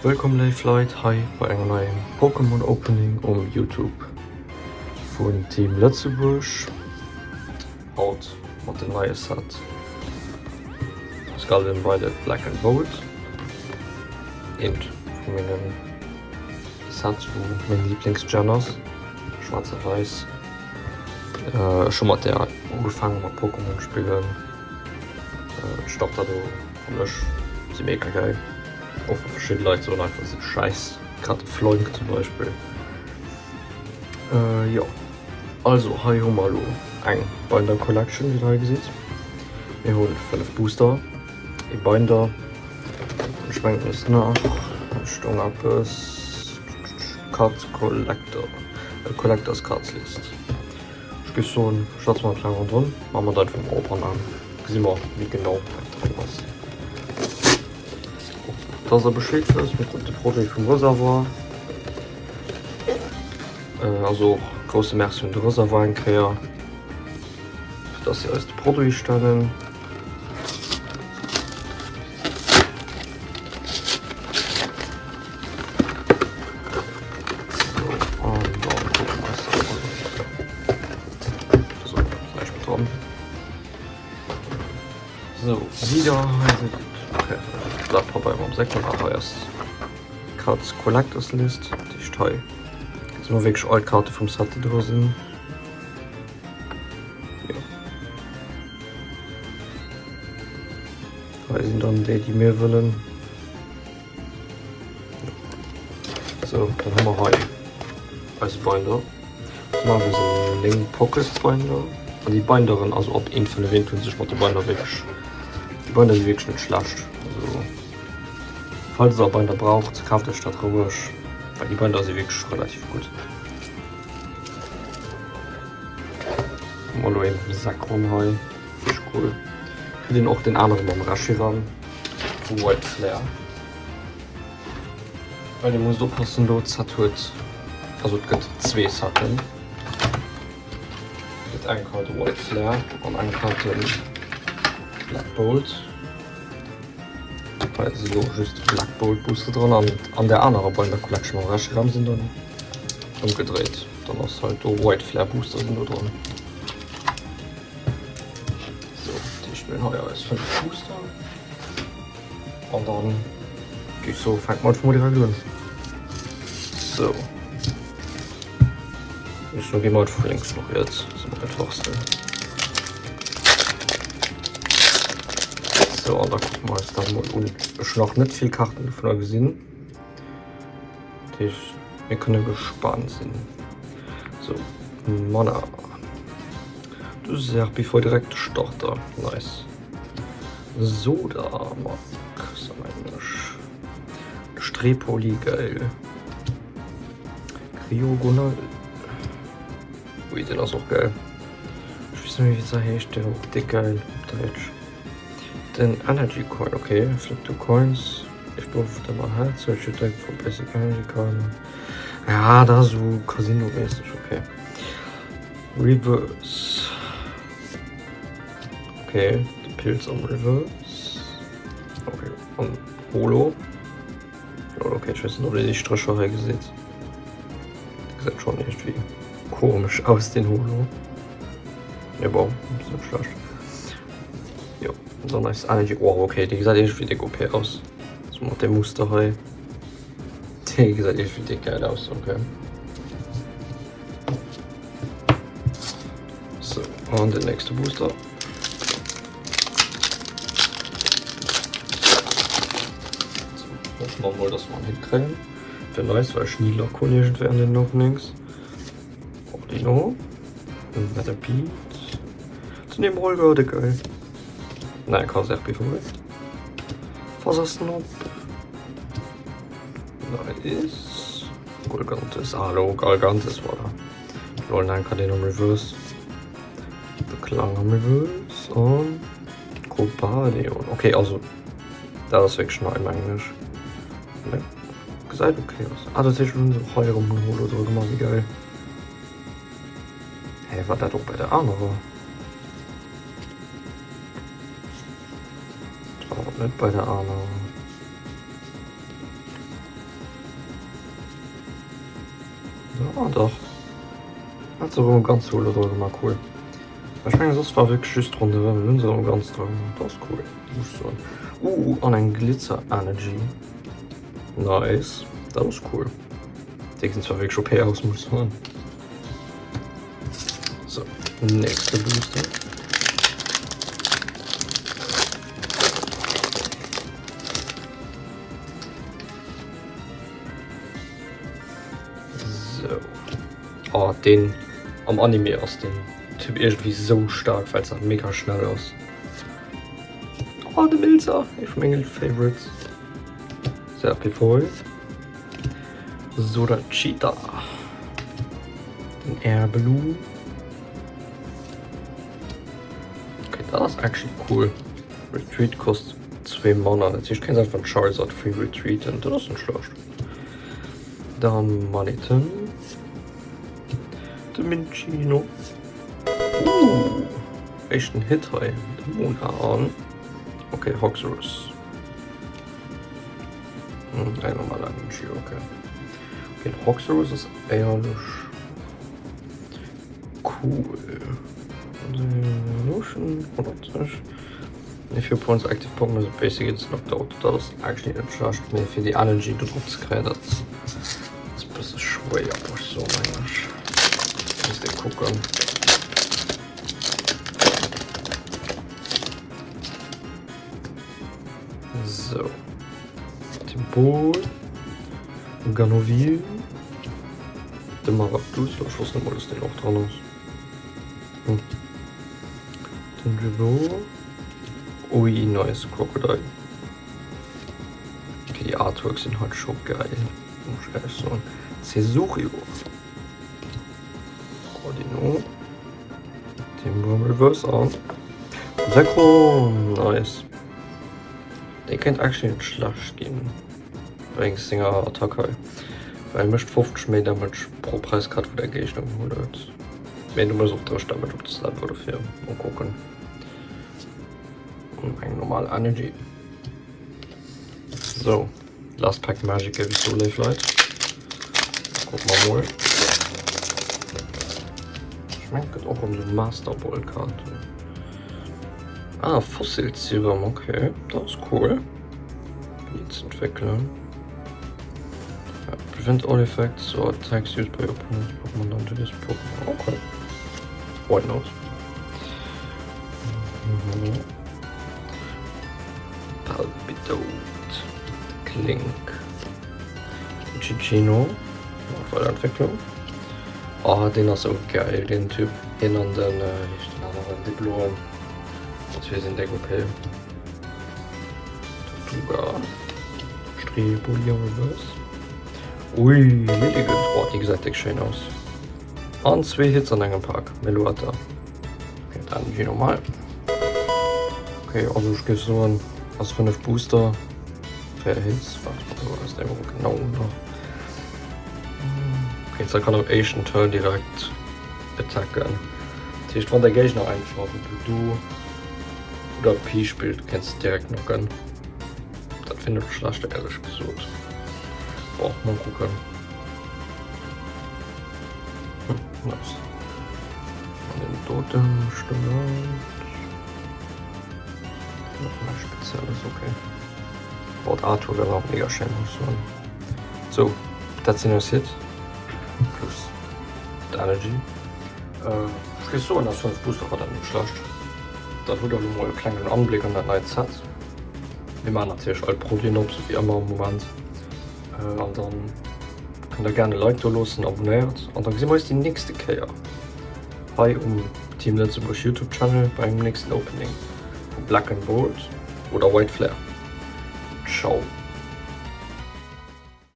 Willkommen live Leute, hi bei einem neuen Pokémon Opening YouTube von Team Lützeburg. Haut mit dem neuen Set. Das galt beide Black and Gold. Und von meinen Sets, wo mein Lieblingsgenres, schwarz und weiß. Schon mal der angefangen mit Pokémon spielen. Stopp da von euch, ist mega geil. Auch für verschiedene Leute so einfach so scheiß, gerade Floink zum Beispiel. Ja, also hi ho mal ein Binder Collection, wie ihr seht. Wir holen 5 Booster. Die Binder schwenken es nach Richtung ab es Cards Collector, Collectors Cards List. Ich gehe so ein Schatz mal klein und drin, machen wir dann vom Open an. Sehen wir wie genau drin ist. Dass er Bescheid ist mit dem Produkt vom Reservoir. Also große Merci und Reservoir kreieren. Das hier ist das Produkt stellen. So, und dann gucken wir es an. So, gleich mit dran. So, wieder. Okay. Bleibt vorbei beim Sektor, aber erst Cards Collectors List, die Steu. Jetzt mal wirklich alle Karten vom Set drin sind. Ja. Da sind dann die wir wollen. Ja. So, dann haben wir hier als Binder. Jetzt machen wir so einen Link Pocket Binder. Und die Binderin, also ob ihn von der Wind tun sich mit der Binder wirklich. Die Binder sind wirklich nicht schlecht. Also, falls ihr Binder braucht, kauft euch das ruhig, weil die Binder sind wirklich relativ gut. Mal eben den Sack rum heu. Ist cool. Ich den auch den anderen beim Rashiran. White Flare. Weil der muss so passen, dort hat heute. Also es gibt 2 Sachen. Es gibt eine Karte White Flare und eine Karte Black Bolt. Weil so just Black Bolt Booster dran an der anderen Binder Collection Rashiran sind dann umgedreht. Dann ist halt White Flare Booster sind da dran. So, die spielen heuer als 5 Booster. Und dann gehe ich so, fängt mal von der Regeln. So. Ich gehe mal von links noch jetzt. Das ist am einfachsten. So, und da gucken wir jetzt dann mal. Und ich noch nicht viele Karten von euch gesehen. Wir können gespannt sein. So, Mana. Das ist ja bevor direkt Starter. Nice. Soda, Mark. Strepoli, geil. Cryogonal. Ui, den ist auch geil. Ich weiß nicht, wie der heißt, der auch dick geil. Deutsch. Den Energy Coin, okay. Flip 2 Coins. Ich brauche da mal halt solche Deck von Basic Energy Coin. Ja, da so Casino-mäßig, okay. Reverse. Okay, die Pilz am Reverse. Okay, und Holo. Okay, ich weiß nicht, ob ihr die Striche hier gesehen. Das sieht schon irgendwie komisch aus, den Holo. Ja, wow, ist nicht schlecht. Ja, so nice Energy. Oh, okay, die sieht irgendwie dick OP aus. Das macht der Muster hier. Die sieht irgendwie dick geil aus, okay. So, und der nächste Booster. Hoffen wir mal, dass wir ihn hinkriegen. Wer weiß, weil Schneelock nicht werden den noch links. Ordino. Und mit der Beat. Zu dem Rollgürde geil. Nein, kann es echt bevor. Was ist noch? Nice. Galgantes. Hallo, Galgantes war da. Lol, nein, kann den am Reverse. Beklang am Reverse. Und Cobalion. Okay, also. Da ist wirklich noch im Englisch. Ne? Gesagt okay aus. Ah, das ist schon so heuer um Holo drüber gemacht, wie geil. Hey, war da doch bei der anderen? Das war auch nicht bei der anderen. Ja, doch. Also ganz cool oder mal cool. Wahrscheinlich das war wirklich just runter so ganz dran. Das ist cool. Muss so. An ein Glitzer Energy. Nice. Das ist cool. Die sind zwar wirklich schon per aus muss man. So, nächste Booster. So. Oh, den am Anime aus dem Typ irgendwie so stark, weil es auch mega schnell aus. Oh, der Milzer. Ich meine Favorites. Sehr befreut. So, der Cheetah. Den Air Blue. Okay, das ist actually cool. Retreat kostet 2 Mana. Ich kenne es von Charizard Free Retreat und das ist nicht schlecht. Dann Maniton. Der Minccino. Echt ein Hit hier. Der Moonhan. Okay, Hoxorus. Ein normaler Ninja, okay. Okay, Hoxorus ist ehrlich cool. Notion, 120. If your opponent's active Pokémon is basically it's knocked out, das ist actually nicht schlecht mehr für die Energy, du drückst gerade. Das ist ein bisschen schwer, aber so, meine ich. Muss ich gucken. So. Timbol. Ganovil. Der Marabdus, ich weiß nicht mal, dass der auch dran ist. Den Dribble. Ui, nice Crocodile. Okay, die Artworks sind halt schon geil. Muss ich ehrlich sagen. Cesurio. Ordino. Den Reverse Arm. Zekrom, nice. Der kennt actually nicht schlecht gehen. Wegen Singer Attacke. Weil er mischt 50 mehr Damage pro Preiskarte, wo der Gegner holt. Wenn du mal so durch Damage, ob das dann würde für. Mal gucken. Und ein normal Energy. So. Last Pack Magic gebe ich so Live Light. Gucken wir mal. Schmeckt auch um die Master Ball Karte. Ah, Fossil Serum, okay. Das ist cool. Jetzt entwickeln. Ja, prevent all effects or attacks used by your opponent's Pokémon onto this Pokémon. Okay. Why not? Palpitoad. Klink. Cicino. Weiterentwicklung. Oh, den ist so geil, den Typ. Den an den Diplom. Wir sind der Gruppe. Tortuga. Strebulia Reverse. Ui, Milligan. Oh, die sieht echt schön aus. Und 2 Hits an einem Park. Meluata. Okay, dann wie normal. Okay, also ich gebe so ein 5 Booster. 4 Hits. Was ist der genau noch? Okay, jetzt kann auch Asian Turn direkt attacken. Das heißt, wenn der Gegner einfach du oder P spielt, kannst du direkt noch gönnen. Das finde ich schlecht, ehrlich gesagt. Boah, mal gucken. Nice. Und den Totem Steuern. Nochmal spezielles, okay. Wort Arthur wäre auch mega schön, muss ich sagen. So, das sind das Hit. Plus die Energy. Ich gehe so, dass 5 Booster war dann nicht schlecht. Da wurde mal einen kleinen Anblick an der Night hat. Wir machen natürlich alle Proteine so wie immer im Moment. Und dann könnt ihr gerne Leute losen, abonniert. Und dann sehen wir uns die nächste Kehr. Hi Team Lützeburg YouTube Channel beim nächsten Opening von Black and Bold oder White Flare. Ciao.